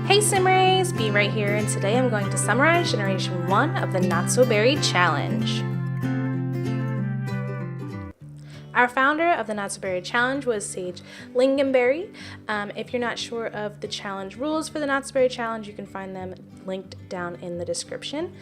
Hey Simrays, be right here, and today I'm going to summarize Generation 1 of the Not So Berry Challenge. Our founder of the Not So Berry Challenge was Sage Lingonberry. If you're not sure of the challenge rules for the Not So Berry Challenge, you can find them linked down in the description.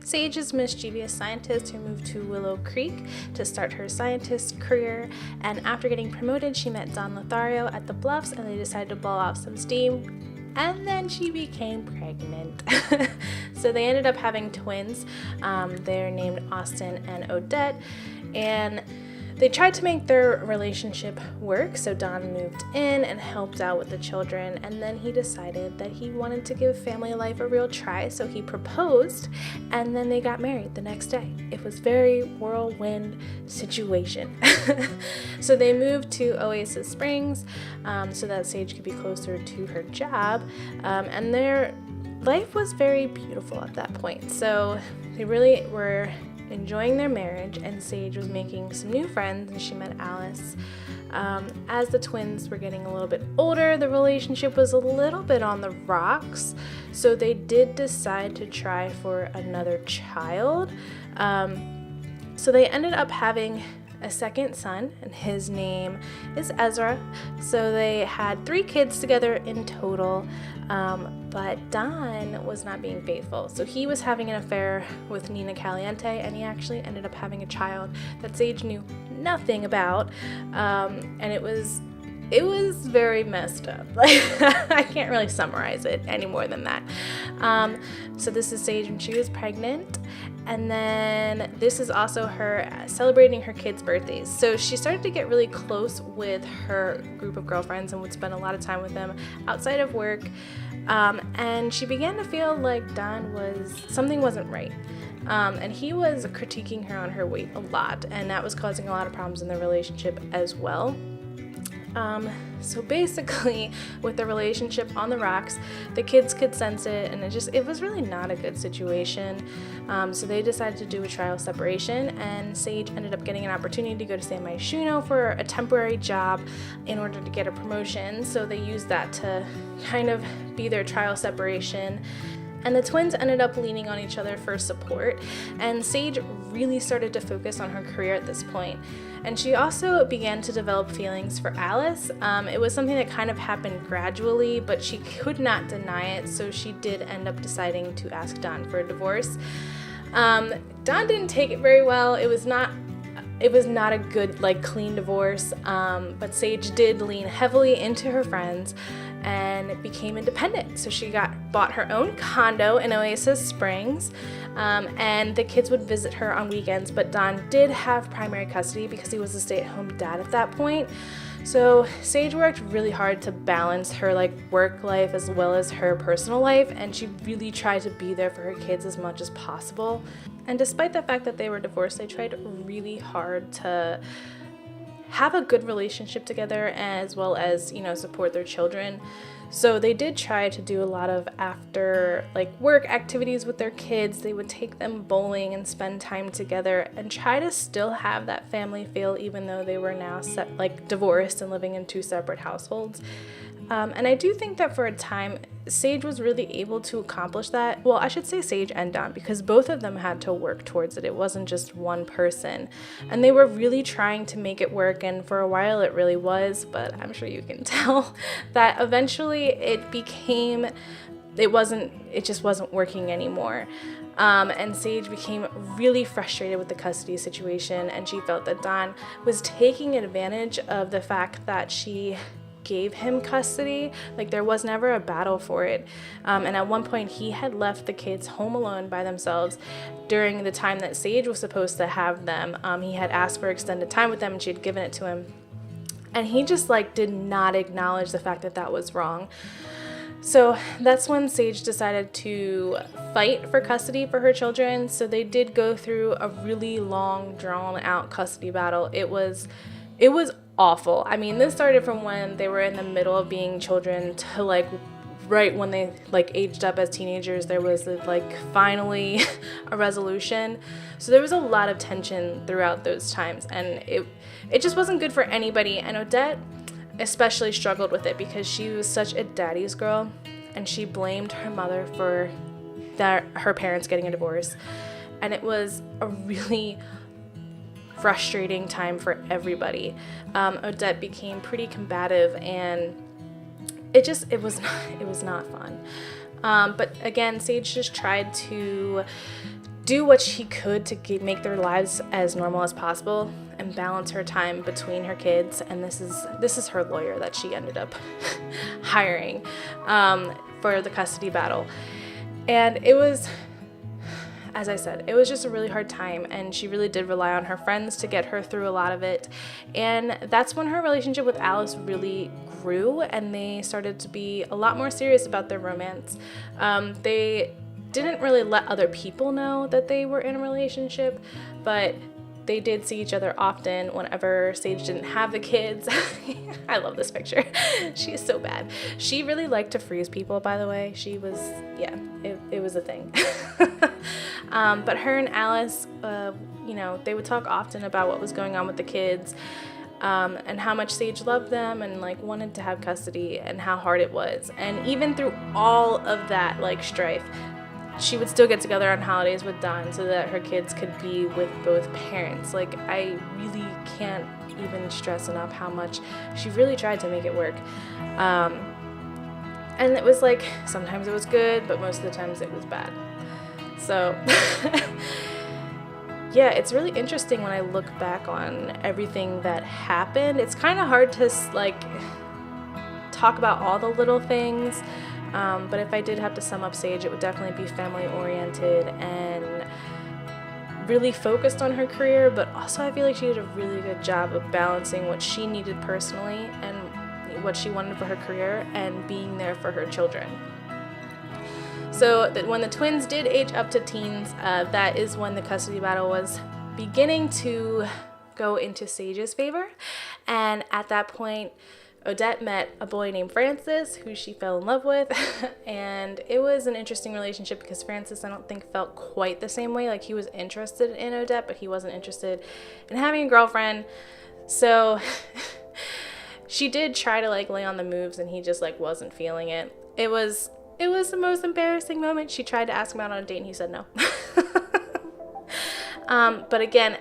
Sage is a mischievous scientist who moved to Willow Creek to start her scientist career, and after getting promoted, she met Don Lothario at the Bluffs, and they decided to blow off some steam. And then she became pregnant. So they ended up having twins. They're named Austin and Odette, and they tried to make their relationship work. So Don moved in and helped out with the children, and then he decided that he wanted to give family life a real try, so he proposed, and then they got married the next day. It was very whirlwind situation. So they moved to Oasis Springs so that Sage could be closer to her job, and their life was very beautiful at that point. So they really were enjoying their marriage, and Sage was making some new friends, and she met Alice. As the twins were getting a little bit older, the relationship was a little bit on the rocks, so they did decide to try for another child. So they ended up having a second son, and his name is Ezra. So they had 3 kids together in total, but Don was not being faithful. So he was having an affair with Nina Caliente, and he actually ended up having a child that Sage knew nothing about, and it was very messed up. Like, I can't really summarize it any more than that. So this is Sage when she was pregnant, and then this is also her celebrating her kids' birthdays. So she started to get really close with her group of girlfriends and would spend a lot of time with them outside of work, and she began to feel like something wasn't right. And he was critiquing her on her weight a lot, and that was causing a lot of problems in the relationship as well. So basically, with the relationship on the rocks, the kids could sense it, and it was really not a good situation. So they decided to do a trial separation, and Sage ended up getting an opportunity to go to San Myshuno for a temporary job in order to get a promotion. So they used that to kind of be their trial separation. And the twins ended up leaning on each other for support, and Sage really started to focus on her career at this point. And she also began to develop feelings for Alice. It was something that kind of happened gradually, but she could not deny it, so she did end up deciding to ask Don for a divorce. Don didn't take it very well. It was not a good, clean divorce, but Sage did lean heavily into her friends and became independent. So she bought her own condo in Oasis Springs, and the kids would visit her on weekends, but Don did have primary custody because he was a stay-at-home dad at that point. So Sage worked really hard to balance her work life as well as her personal life, and she really tried to be there for her kids as much as possible. And despite the fact that they were divorced, they tried really hard to have a good relationship together, as well as, support their children. So they did try to do a lot of after work activities with their kids. They would take them bowling and spend time together and try to still have that family feel, even though they were now divorced and living in 2 separate households. And I do think that for a time, Sage was really able to accomplish that. Well, I should say Sage and Don, because both of them had to work towards it. It wasn't just one person. And they were really trying to make it work, and for a while it really was, but I'm sure you can tell that eventually it just wasn't working anymore. And Sage became really frustrated with the custody situation, and she felt that Don was taking advantage of the fact that she gave him custody. There was never a battle for it. And at one point he had left the kids home alone by themselves during the time that Sage was supposed to have them. He had asked for extended time with them, and she had given it to him. And he just did not acknowledge the fact that that was wrong. So that's when Sage decided to fight for custody for her children. So they did go through a really long, drawn out custody battle. It was awful. I mean, this started from when they were in the middle of being children to right when they aged up as teenagers. There was finally a resolution. So there was a lot of tension throughout those times, and it just wasn't good for anybody. And Odette especially struggled with it because she was such a daddy's girl. and she blamed her mother for her parents getting a divorce. And it was a really frustrating time for everybody. Odette became pretty combative, and it was not fun. But again, Sage just tried to do what she could to make their lives as normal as possible and balance her time between her kids. And this is her lawyer that she ended up hiring for the custody battle. And it was, as I said, it was just a really hard time, and she really did rely on her friends to get her through a lot of it. And that's when her relationship with Alice really grew, and they started to be a lot more serious about their romance. They didn't really let other people know that they were in a relationship, but they did see each other often whenever Sage didn't have the kids. I love this picture. She is so bad. She really liked to freeze people, by the way. She was, yeah, it was a thing. But her and Alice, they would talk often about what was going on with the kids, and how much Sage loved them and like wanted to have custody and how hard it was. And even through all of that like strife, she would still get together on holidays with Don so that her kids could be with both parents. Like, I really can't even stress enough how much she really tried to make it work. And it was like, sometimes it was good, but most of the times it was bad. So, yeah, it's really interesting when I look back on everything that happened. It's kind of hard to, like, talk about all the little things. But if I did have to sum up Sage, it would definitely be family-oriented and really focused on her career, but also I feel like she did a really good job of balancing what she needed personally and what she wanted for her career and being there for her children. So when the twins did age up to teens, that is when the custody battle was beginning to go into Sage's favor. And at that point, Odette met a boy named Francis, who she fell in love with, and it was an interesting relationship because Francis, I don't think, felt quite the same way. Like, he was interested in Odette, but he wasn't interested in having a girlfriend. So she did try to like lay on the moves, and he just like wasn't feeling it. It was the most embarrassing moment. She tried to ask him out on a date, and he said no. But again,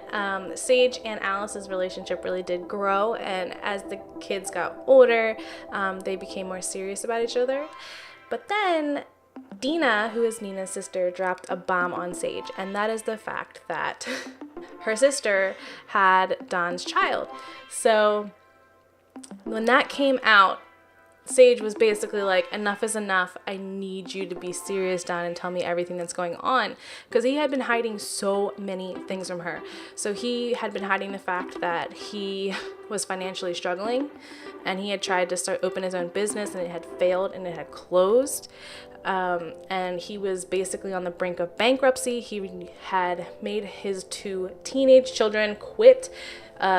Sage and Alice's relationship really did grow, and as the kids got older, they became more serious about each other. But then Dina, who is Nina's sister, dropped a bomb on Sage, and that is the fact that her sister had Don's child. So when that came out, Sage was basically like, enough is enough. I need you to be serious, Don, and tell me everything that's going on. Because he had been hiding so many things from her. So he had been hiding the fact that he was financially struggling, and he had tried to open his own business, and it had failed and it had closed. And he was basically on the brink of bankruptcy. He had made his 2 teenage children quit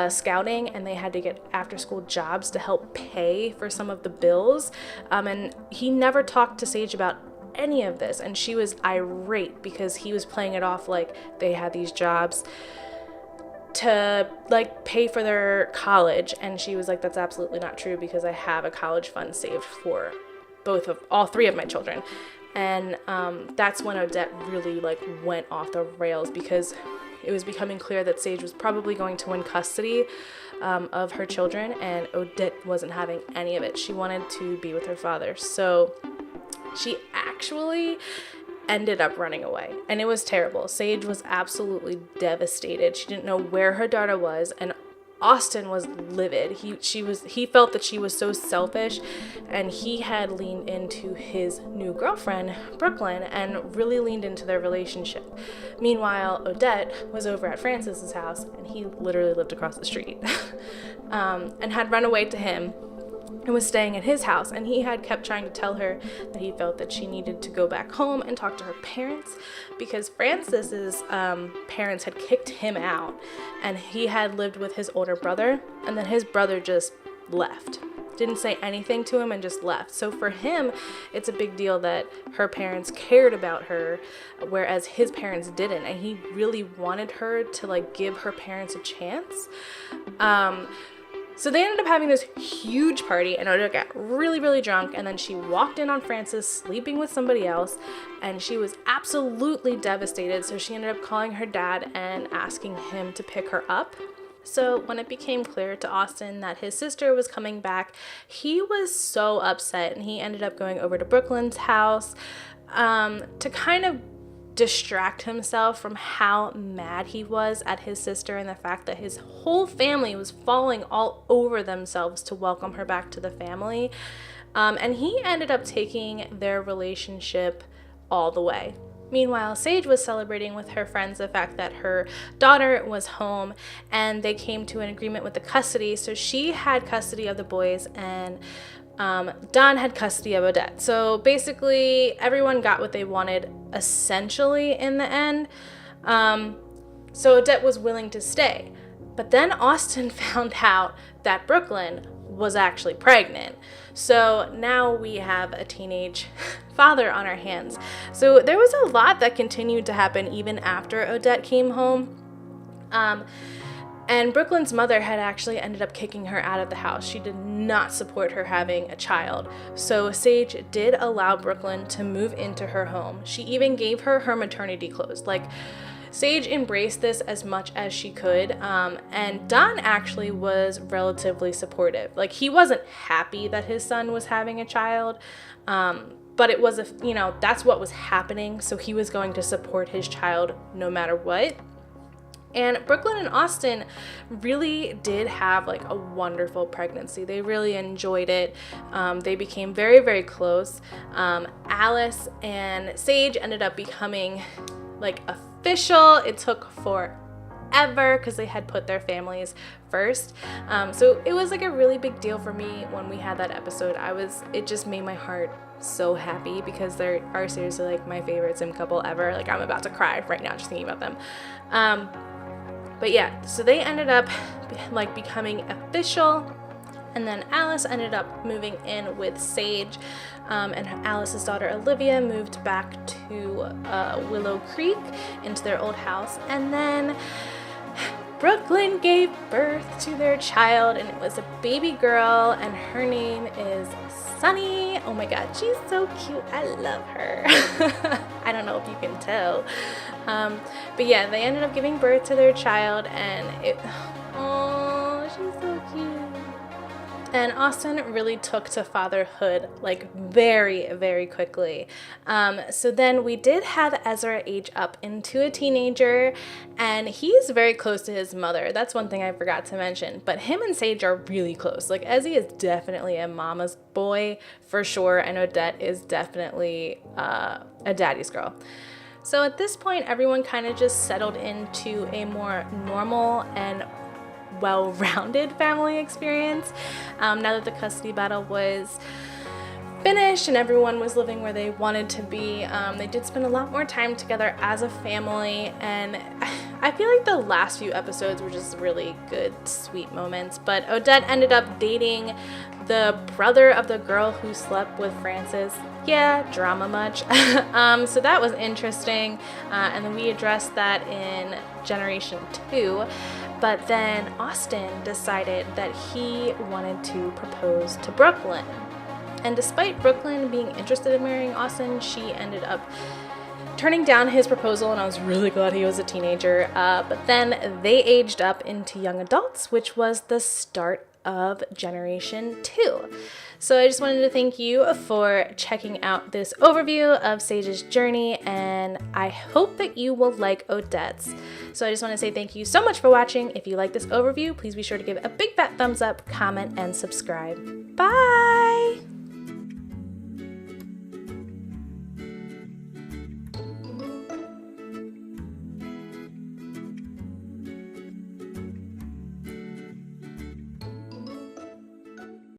scouting, and they had to get after-school jobs to help pay for some of the bills. And he never talked to Sage about any of this, and she was irate because he was playing it off like they had these jobs to like pay for their college, and she was like, that's absolutely not true because I have a college fund saved for all 3 of my children. And that's when Odette really like went off the rails, because it was becoming clear that Sage was probably going to win custody of her children, and Odette wasn't having any of it. She wanted to be with her father. So she actually ended up running away, and it was terrible. Sage was absolutely devastated. She didn't know where her daughter was, and Austin was livid. He felt that she was so selfish, and he had leaned into his new girlfriend, Brooklyn, and really leaned into their relationship. Meanwhile, Odette was over at Francis's house, and he literally lived across the street, and had run away to him and was staying at his house, and he had kept trying to tell her that he felt that she needed to go back home and talk to her parents, because Francis's parents had kicked him out, and he had lived with his older brother, and then his brother just left, didn't say anything to him, and just left. So for him, it's a big deal that her parents cared about her, whereas his parents didn't, and he really wanted her to like give her parents a chance. So they ended up having this huge party, and Odette got really, really drunk, and then she walked in on Frances sleeping with somebody else, and she was absolutely devastated. So she ended up calling her dad and asking him to pick her up. So when it became clear to Austin that his sister was coming back, he was so upset, and he ended up going over to Brooklyn's house to kind of distract himself from how mad he was at his sister and the fact that his whole family was falling all over themselves to welcome her back to the family. And he ended up taking their relationship all the way. Meanwhile, Sage was celebrating with her friends the fact that her daughter was home, and they came to an agreement with the custody. So she had custody of the boys, and Don had custody of Odette. So basically everyone got what they wanted essentially in the end. So Odette was willing to stay. But then Austin found out that Brooklyn was actually pregnant. So now we have a teenage father on our hands. So there was a lot that continued to happen even after Odette came home. And Brooklyn's mother had actually ended up kicking her out of the house. She did not support her having a child. So Sage did allow Brooklyn to move into her home. She even gave her her maternity clothes. Like, Sage embraced this as much as she could, and Don actually was relatively supportive. Like, he wasn't happy that his son was having a child, but it was, that's what was happening, so he was going to support his child no matter what. And Brooklyn and Austin really did have like a wonderful pregnancy. They really enjoyed it. They became very, very close. Alice and Sage ended up becoming like official. It took forever because they had put their families first. So it was like a really big deal for me when we had that episode. It just made my heart so happy because they are seriously like my favorite sim couple ever. Like, I'm about to cry right now just thinking about them. But yeah, so they ended up like becoming official, and then Alice ended up moving in with Sage, and Alice's daughter Olivia moved back to Willow Creek into their old house, and then Brooklyn gave birth to their child, and it was a baby girl, and her name is Sunny. Oh my god, she's so cute. I love her. I don't know if you can tell. But yeah, they ended up giving birth to their child, and she's so cute. And Austin really took to fatherhood like very, very quickly. So then we did have Ezra age up into a teenager, and he's very close to his mother. That's one thing I forgot to mention. But him and Sage are really close. Like, Ezzy is definitely a mama's boy for sure, and Odette is definitely a daddy's girl. So at this point, everyone kind of just settled into a more normal and well-rounded family experience. Now that the custody battle was finished and everyone was living where they wanted to be, they did spend a lot more time together as a family, and I feel like the last few episodes were just really good, sweet moments. But Odette ended up dating the brother of the girl who slept with Frances. Yeah, drama much. So that was interesting, and then we addressed that in Generation 2. But then Austin decided that he wanted to propose to Brooklyn. And despite Brooklyn being interested in marrying Austin, she ended up turning down his proposal, and I was really glad he was a teenager. But then they aged up into young adults, which was the start of Generation 2. So I just wanted to thank you for checking out this overview of Sage's journey, and I hope that you will like Odette's. So I just want to say thank you so much for watching. If you like this overview, please be sure to give it a big fat thumbs up, comment, and subscribe. Bye!